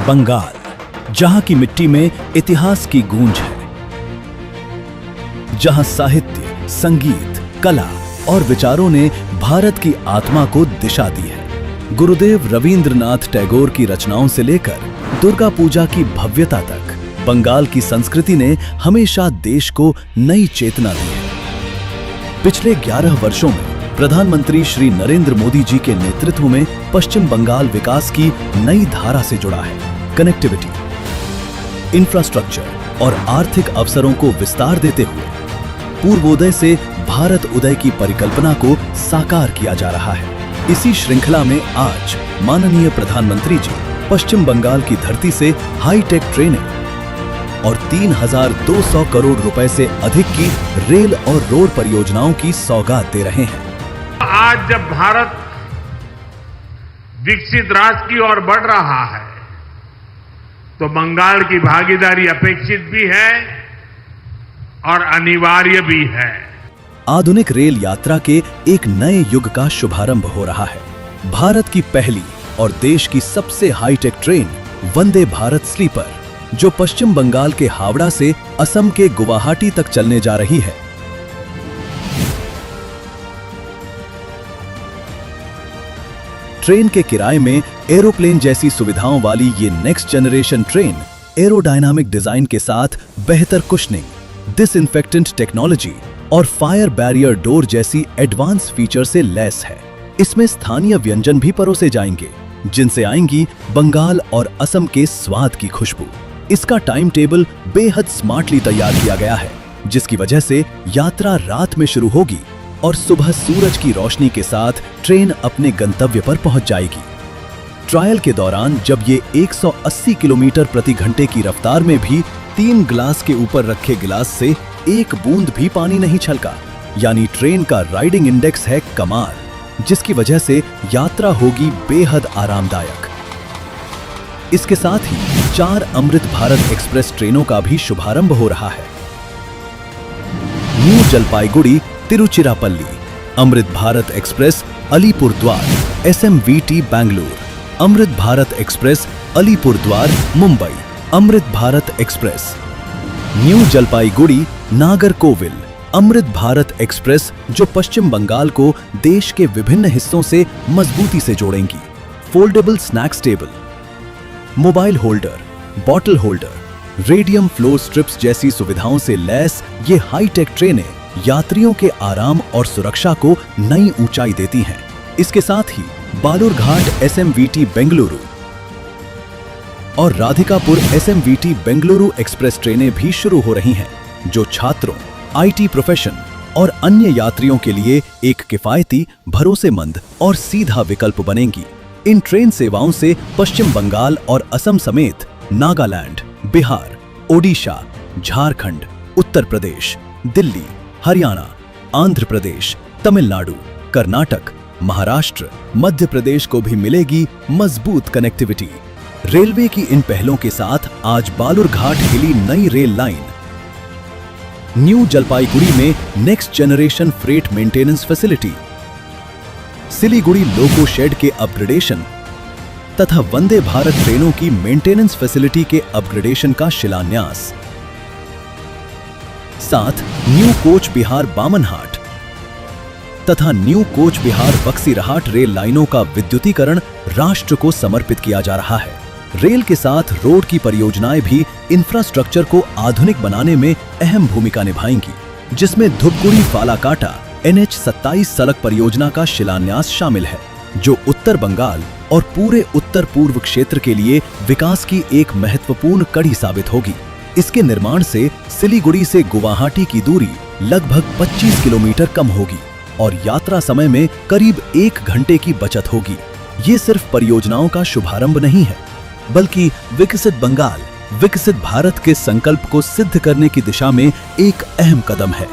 बंगाल, जहां की मिट्टी में इतिहास की गूंज है, जहां साहित्य, संगीत, कला और विचारों ने भारत की आत्मा को दिशा दी है। गुरुदेव रवींद्रनाथ टैगोर की रचनाओं से लेकर दुर्गा पूजा की भव्यता तक बंगाल की संस्कृति ने हमेशा देश को नई चेतना दी है। पिछले 11 वर्षों में प्रधानमंत्री श्री नरेंद्र मोदी जी के नेतृत्व में पश्चिम बंगाल विकास की नई धारा से जुड़ा है। कनेक्टिविटी, इंफ्रास्ट्रक्चर और आर्थिक अवसरों को विस्तार देते हुए पूर्वोदय से भारत उदय की परिकल्पना को साकार किया जा रहा है। इसी श्रृंखला में आज माननीय प्रधानमंत्री जी पश्चिम बंगाल की धरती से हाईटेक ट्रेनें और 3,200 करोड़ रुपए से अधिक की रेल और रोड परियोजनाओं की सौगात दे रहे हैं। आज जब भारत विकसित राष्ट्र की ओर बढ़ रहा है तो बंगाल की भागीदारी अपेक्षित भी है और अनिवार्य भी है। आधुनिक रेल यात्रा के एक नए युग का शुभारंभ हो रहा है। भारत की पहली और देश की सबसे hi tech train Vande Bharat sleeper, जो पश्चिम बंगाल के हावड़ा से असम के गुवाहाटी तक चलने जा रही है। ट्रेन के किराए में एरोप्लेन जैसी सुविधाओं वाली ये next generation train aerodynamic design के साथ बेहतर कुशनिंग, डिसइंफेक्टेंट टेक्नोलॉजी और फायर बैरियर डोर जैसी एडवांस फीचर से लैस है। इसमें स्थानीय व्यंजन भी परोसे जाएंगे, जिनसे आएंगी बंगाल और असम के स्वाद की खुशबू। इसका टाइम टेबल बेहद स्मार्टली तैयार किया गया है, जिसकी वजह से यात्रा रात में शुरू होगी और सुबह सूरज की रोशनी के साथ ट्रेन अपने गंतव्य पर पहुंच जाएगी। ट्रायल के दौरान जब ये 180 किलोमीटर प्रति घंटे की रफ्तार में भी 3 ग्लास के ऊपर रखे गिलास से एक बूंद भी पानी नहीं छलका, यानी ट्रेन का राइडिंग इंडेक्स है कमाल, जिसकी वजह से यात्रा होगी बेहद आरामदायक। इसके साथ ही 4 अमृत भारत एक्सप्रेस ट्रेनों का भी शुभारंभ हो रहा है। New Jalpaiguri Tiruchirappalli, Amrit Bharat express Alipurduar SMVT Bangalore, Amrit Bharat express Alipurduar Mumbai, Amrit Bharat express new Jalpaiguri Nagercoil, Amrit Bharat express जो पश्चिम बंगाल को देश के विभिन्न हिस्सों से मजबूती से जोड़ेंगी। Foldable snacks table, mobile holder, bottle holder, radium flow strips जैसी सुविधाओं से लैस ये हाईटेक ट्रेनें यात्रियों के आराम और सुरक्षा को नई ऊंचाई देती हैं। इसके साथ ही बालूरघाट SMVT बेंगलुरु और राधिकापुर SMVT बेंगलुरु एक्सप्रेस ट्रेनें भी शुरू हो रही हैं, जो छात्रों, IT प्रोफेशन और अन्य यात्रियों के लिए एक किफायती, भरोसेमंद और सीधा विकल्प बनेंगी। इन ट्रेन सेवाओं से पश्चिम बंगाल और असम समेत नागालैंड, बिहार, ओडिशा, झारखंड, उत्तर प्रदेश, दिल्ली, हरियाणा, आंध्र प्रदेश, तमिलनाडु, कर्नाटक, महाराष्ट्र, मध्य प्रदेश को भी मिलेगी मजबूत कनेक्टिविटी। रेलवे की इन पहलों के साथ आज बालूरघाट हिली नई रेल लाइन, न्यू जलपाईगुड़ी में next generation freight maintenance facility, Siliguri loco shed के अपग्रेडेशन तथा वंदे भारत ट्रेनों की मेंटेनेंस फैसिलिटी के अपग्रेडेशन का शिलान्यास, साथ न्यू कोच बिहार बामनहाट तथा new coach Bihar Baxirhat rail लाइनों का विद्युतीकरण राष्ट्र को समर्पित किया जा रहा है। रेल के साथ रोड की परियोजनाएं भी इंफ्रास्ट्रक्चर को आधुनिक बनाने में अहम भूमिका निभाएंगी, जिसमें धुपगुड़ी फालाकाटा NH-27 सड़क परियोजना का शिलान्यास शामिल है, जो उत्तर बंगाल और पूरे उत्तर पूर्व क्षेत्र के लिए विकास की एक महत्वपूर्ण कड़ी साबित होगी। इसके निर्माण से सिलीगुड़ी से गुवाहाटी की दूरी लगभग 25 किलोमीटर कम होगी और यात्रा समय में करीब 1 घंटे की बचत होगी। ये सिर्फ परियोजनाओं का शुभारंभ नहीं है, बल्कि विकसित बंगाल, विकसित भारत के संकल्प को सिद्ध करने की दिशा में एक अहम कदम है।